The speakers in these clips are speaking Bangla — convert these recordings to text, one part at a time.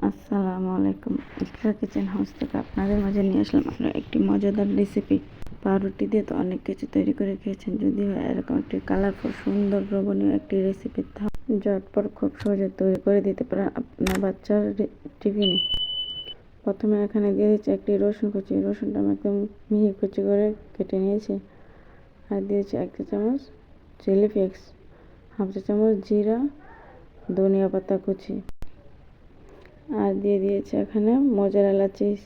আসসালামু আলাইকুম। ইকরা কিচেন হাউস থেকে আপনাদের মাঝে নিয়ে আসলাম আরও একটি মজাদার রেসিপি। পাউরুটি দিয়ে তো অনেক কিছু তৈরি করে খেয়েছেন, যদিও এরকম একটি কালারফুল সুন্দর লোভনীয় একটি রেসিপি ঝটপট খুব সহজে তৈরি করে দিতে পারেন আপনার বাচ্চার টিফিনে। প্রথমে এখানে দিয়ে দিচ্ছি একটি রসুন কুচি। রসুনটা আমি একদম মিহি কুচি করে কেটে নিয়েছি। আর দিয়েছি 1 চা চামচ চিলি ফ্লেক্স, 1/2 চা চামচ জিরা, ধনিয়া পাতা কুচি, আর দিয়ে দিয়েছি এখানে মোজারেলা চিজ।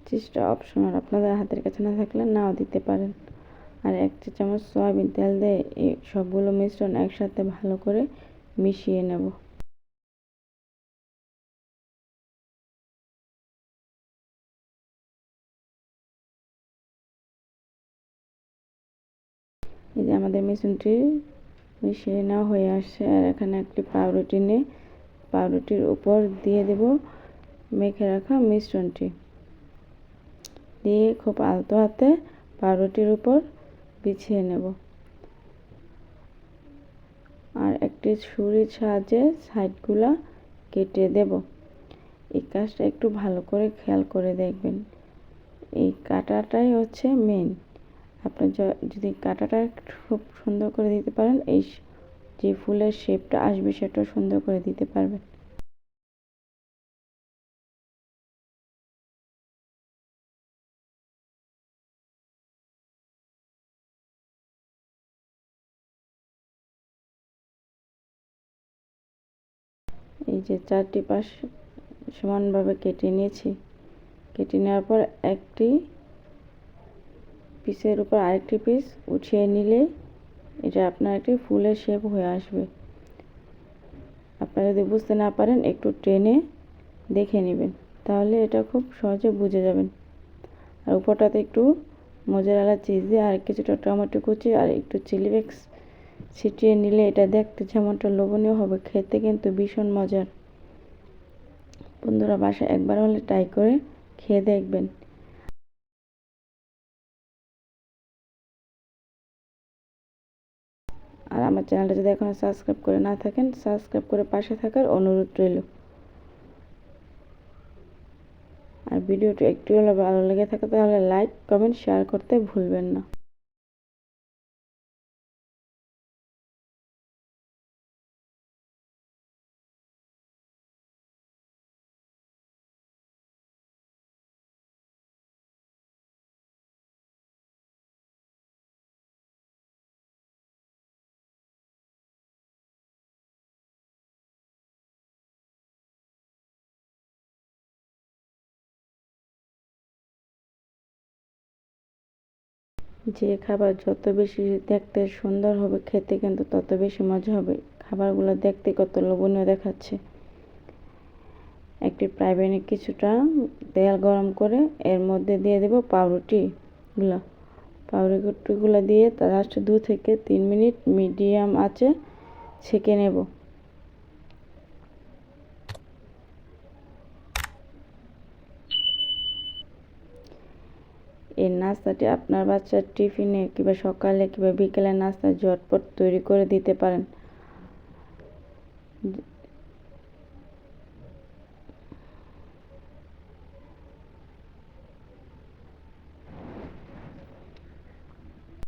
চিজটা অপশনাল, আপনাদের হাতের কাছে না থাকলে নাও দিতে পারেন। আর 1 চা চামচ সয়াবিন তেল দিয়ে এই সবগুলো মিশ্রণ একসাথে ভালো করে মিশিয়ে নেব। এই যে আমাদের মিশ্রণটি মিশিয়ে নেওয়া হয়ে আসছে। আর এখানে একটি পাউরুটি নিয়ে পাউরুটির উপর দিয়ে দেব মেখে রাখা মিশ্রণটি, দিয়ে খুব আলতো হাতে পাউরুটির উপর বিছিয়ে নেব। আর একটি ছুরির সাহায্যে সাইডগুলা কেটে দেব। এই কাজটা একটু ভালো করে খেয়াল করে দেখবেন, এই কাটাটাই হচ্ছে মেন। আপনি যদি কাটাটা খুব সুন্দর করে দিতে পারেন, এই যে ফুলের শেপটা আসবে সেটাও সুন্দর করে দিতে পারবেন। এই যে 4টি পাশ সমানভাবে কেটে নিয়েছি। কেটে নেওয়ার পর একটি পিসের উপর আরেকটি পিস উঠিয়ে নিলে এটা আপনার একটি ফুলের শেপ হয়ে আসবে। আপনারা যদি বুঝতে না পারেন একটু টেনে দেখে নেবেন, তাহলে এটা খুব সহজে বুঝে যাবেন। আর উপরটাতে একটু মোজারেলা চিজ দিয়ে আর কিছুটা টমেটো কুচি আর একটু চিলি ফ্লেক্স ছিটিয়ে নিলে এটা দেখতে যেমনটা লোভনীয় হবে, খেতে কিন্তু ভীষণ মজার। বন্ধুরা বাসায় একবার হলে ট্রাই করে খেয়ে দেখবেন। আর আমার চ্যানেলটা যদি এখনও সাবস্ক্রাইব করে না থাকেন, সাবস্ক্রাইব করে পাশে থাকার অনুরোধ রইল। আর ভিডিওটি একটু হলে ভালো লেগে থাকে তাহলে লাইক, কমেন্ট, শেয়ার করতে ভুলবেন না। যে খাবার যত বেশি দেখতে সুন্দর হবে, খেতে কিন্তু তত বেশি মজা হবে। খাবারগুলো দেখতে কত লোভনীয় দেখাচ্ছে। একটি ফ্রাই প্যানে কিছুটা তেল গরম করে এর মধ্যে দিয়ে দেব পাউরুটিগুলো দিয়ে লাস্ট 2 থেকে 3 মিনিট মিডিয়াম আঁচে ছেঁকে নেব। এই নাস্তাটি আপনার বাচ্চার টিফিনে কিংবা সকালে কিংবা বিকেলে নাস্তা ঝটপট তৈরি করে দিতে পারেন।